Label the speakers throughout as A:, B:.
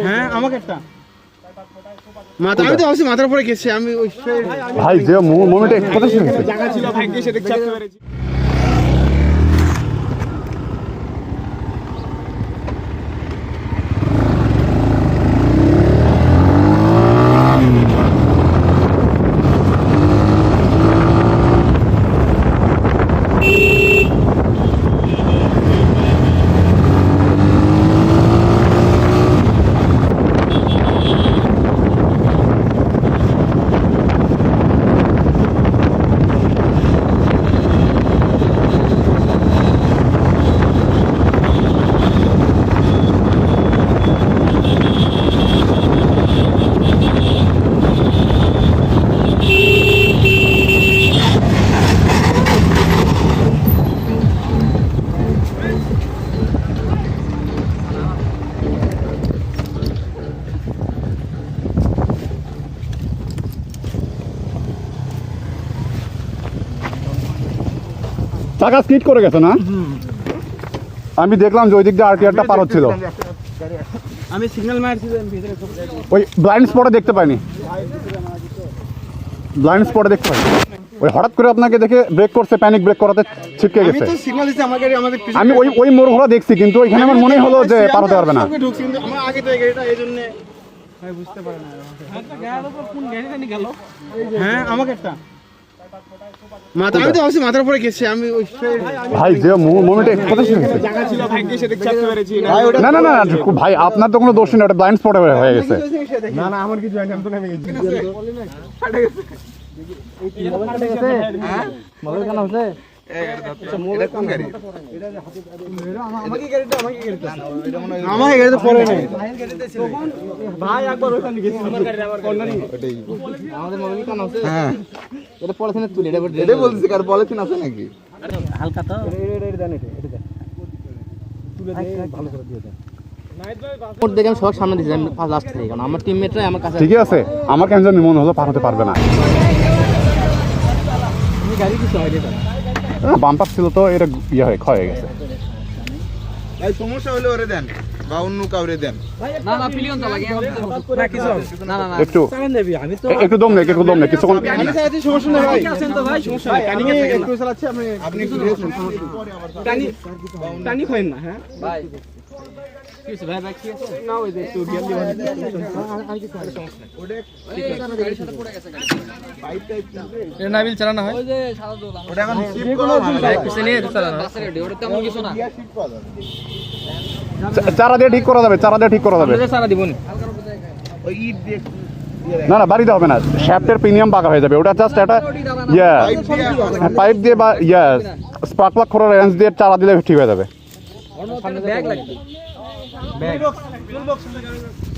A: হ্যাঁ আমাকে একটা মাথা আমি তো ভাবছি মাথার উপরে গেছে আমি ওই
B: ভাই যে মোমেন্টে কথা শুনেছি
A: জায়গা ছিল ভাগ্যে সেটা চাপতে পেরেছি।
B: চাকা স্কিড করে গেছে না? আমি দেখলাম যে ওই দিক দিয়ে আরটিআরটা পার হচ্ছিল।
A: আমি সিগন্যাল মারছি
B: ওই ব্লাইন্ড স্পটে দেখতে পাইনি, ব্লাইন্ড স্পটে দেখতে পাইনি। ওই হঠাৎ করে আপনাকে দেখে ব্রেক করছে, প্যানিক ব্রেক করাতে ছিটকে গেছে।
A: আমি তো সিগন্যাল দিছি আমার গাড়ি আমাদের
B: আমি ওই মোড় ঘোরা দেখছি, কিন্তু ওইখানে আমার মনে হলো যে পার হতে পারবে না।
A: ঢুকছি কিন্তু আমার আগে তো এই গাড়িটা এইজন্য ভাই বুঝতে পারে না। গাড়ির উপর কোন গাড়ি জানি গেল। হ্যাঁ আমাকে একটা মাথা আমি তো ভাবছি মাথার উপরে গেছে আমি ওই
B: ভাই যে মোমেন্টে কথা শুনেছি
A: জায়গা ছিল ভাগ্যে সেটা চাপতে পেরেছি।
B: না না না ভাই আপনার তো কোনো দোষ নেই, ওটা ব্লাইন্ড স্পটে হয়ে গেছে।
A: না না আমার কিছু হয়নি, আমি তো নেমে গেছি। মোবাইল কেন হচ্ছে? আমাকে গাড়িতে পড়ে নাই ভাই, একবার ওখানে গেছি আমাদের মোবাইল কেন হচ্ছে? হ্যাঁ এটা পলিথিনে তুলে এটা বলছি, কার পলিথিন আছে নাকি হালকা তো এটা দেন, এটা তুলে দে ভালো করে দিয়ে দেন। দেখে আমি সবার সামনে দিয়েছি, আমি লাস্ট থেকে, কারণ আমার টিমমেটরাই আমার কাছে।
B: ঠিকই আছে, আমার কেন জানি মনে হলো পার হতে পারবে না।
A: গাড়ি কিছু হয়
B: বাম্পার ছিল তো এটা ইয়ে হয়ে ক্ষয় হয়ে গেছে।
A: ভাই সমস্যা হলে ওরে দেন বা অন্য কাউরে দেন। না না পিলিয়ন তো লাগে না কিছু না না না
B: একটু
A: চালান দেবি, আমি তো
B: একটু দম নেই, একটু দম নেই, কিছুক্ষণ
A: আমি চালাচ্ছি, সমস্যা নেই ভাই। আছেন তো ভাই, সমস্যা নেই, কানিং এ একটু চালাচ্ছি, আপনি একটু রেস্ট নিন, টানি টানি করেন না। হ্যাঁ ভাই কি হইছে ভাই, ভাই কি আছে না ওই যে একটু গিয়ার দিবেন, আমি কিছু সমস্যা নাই। ওটা গাড়ির সাথে পড়ে গেছে, গাড়ি পাইপ টাইপ এটা নাবিল চালানো হয় ওই যে সাদা দোলা, ওটা এখন শিফট করা হয়, কিছু নিয়ে চালানো আছে রেডি, ওটা তেমন কিছু না।
B: চারা দিয়ে ঠিক করা যাবে, চারা দিয়ে ঠিক করা যাবে।
A: চারা দিবনি ওই ইট দিয়ে
B: না না বাড়িতে হবে না, শ্যাফটের প্রিমিয়াম বাঁকা হয়ে যাবে, ওটা জাস্ট একটা ইয়া পাইপ দিয়ে বা ইয়া স্পার্ক প্লাগ করার রেঞ্জ দিয়ে চারা দিলে ঠিক হয়ে যাবে।
A: ব্যাগ লাগবে, ব্যাগ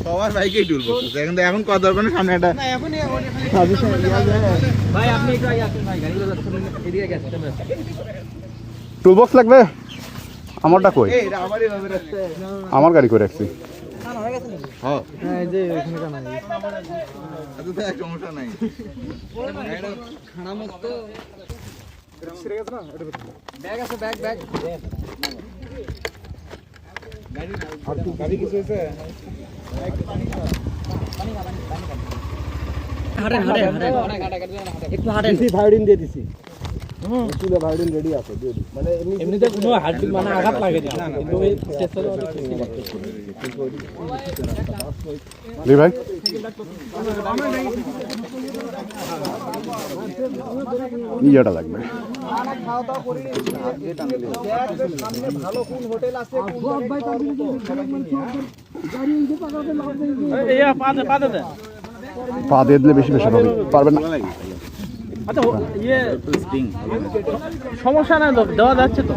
A: সবার বাইকেই টুল বক্স আছে, এখন কত দরকার না, সামনে একটা ভাই আপনি একটু আগে আসুন ভাই, গাড়িগুলো এদিকে গেছে
B: টুল বক্স লাগবে? আমারটা কই?
A: এই এটা আমারই ভাবে রাখছে,
B: আমার গাড়ি করে রাখছি।
A: হ্যাঁ এই যে এখানে কানা নাই, এত তো এক সমস্যা নাই, এটা খানা মুক্ত ছিড়ে গেছে না, এটা ব্যাগ আছে, ব্যাগ ব্যাগ গাড়ি কিছু হয়েছে? হাঁটেন হাঁটেন হাঁটেন একটু হাঁটেন, ভায়োলিন দিয়ে দিছি, চুলে ভায়োলিন রেডি আছে, মানে এমনিতে কোনো হার্ট মানে আঘাত লাগে না, কিন্তু এই টেস্টারে
B: জি ভাই ইয়েটা লাগবে।
A: খাওয়া দাওয়া করি, সামনে ভালো কোন হোটেল আছে,
B: পা দিয়ে দিলে বেশি বেশি হবে, পারবেন না।
A: আচ্ছা ইয়ে সমস্যা না, দেওয়া যাচ্ছে তো,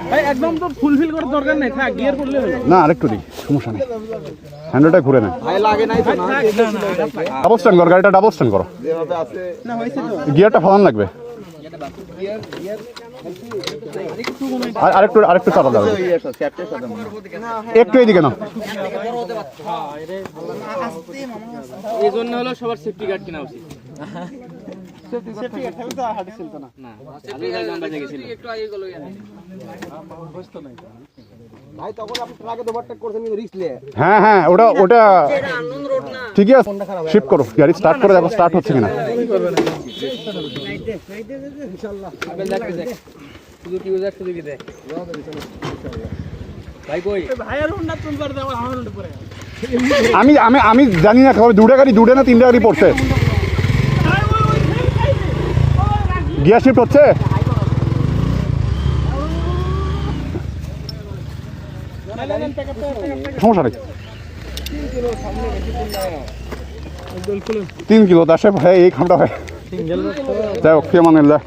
A: ভাই একদম তো ফুলফিল করার দরকার নেই, থাক গিয়ার করলে হলো
B: না, আরেকটু দিই, সমস্যা নেই, হ্যান্ডেলটা ঘুরে না।
A: ভাই লাগে নাই তো না,
B: ডাবল স্ট্যান্ড করো, গাড়িটা ডাবল স্ট্যান্ড করো,
A: যেভাবে আছে না হইছে তো,
B: গিয়ারটা ফলান লাগবে। আর আরেকটু আরেকটু চালা যাবে, একটু এইদিকে না।
A: এই জন্য হলো সবার সেফটি গার্ড কেনা উচিত। সেফটি গার্ড থাকলে তো আর হাঁটে চলতো না। ভাই তখন আপনি ট্রাকে ওভারটেক করছেন কিন্তু রিস্ক নিয়ে।
B: হ্যাঁ হ্যাঁ ওটা ওটা ঠিকই আছে, শিফট করো গাড়ি স্টার্ট করে দেখো স্টার্ট হচ্ছে কিনা।
A: ইনশাআল্লাহ
C: আপেল দেখ দেখ শুধু কি উজাক শুধু কি দেখ ভাই কই
A: ভাইয়ের হুন্ডা তুলবার দাও আমার হুন্ডা পরে।
B: আমি আমি আমি জানি না খবর, দুটা গাড়ি না তিনটা গাড়ি পড়ছে, গিয়ার শিফট হচ্ছে। সমস্যা নেই, 3 কিলো দাসে ভাই এই খামটা হয়। যাই হোক ফিয়ামানিল্লাহ।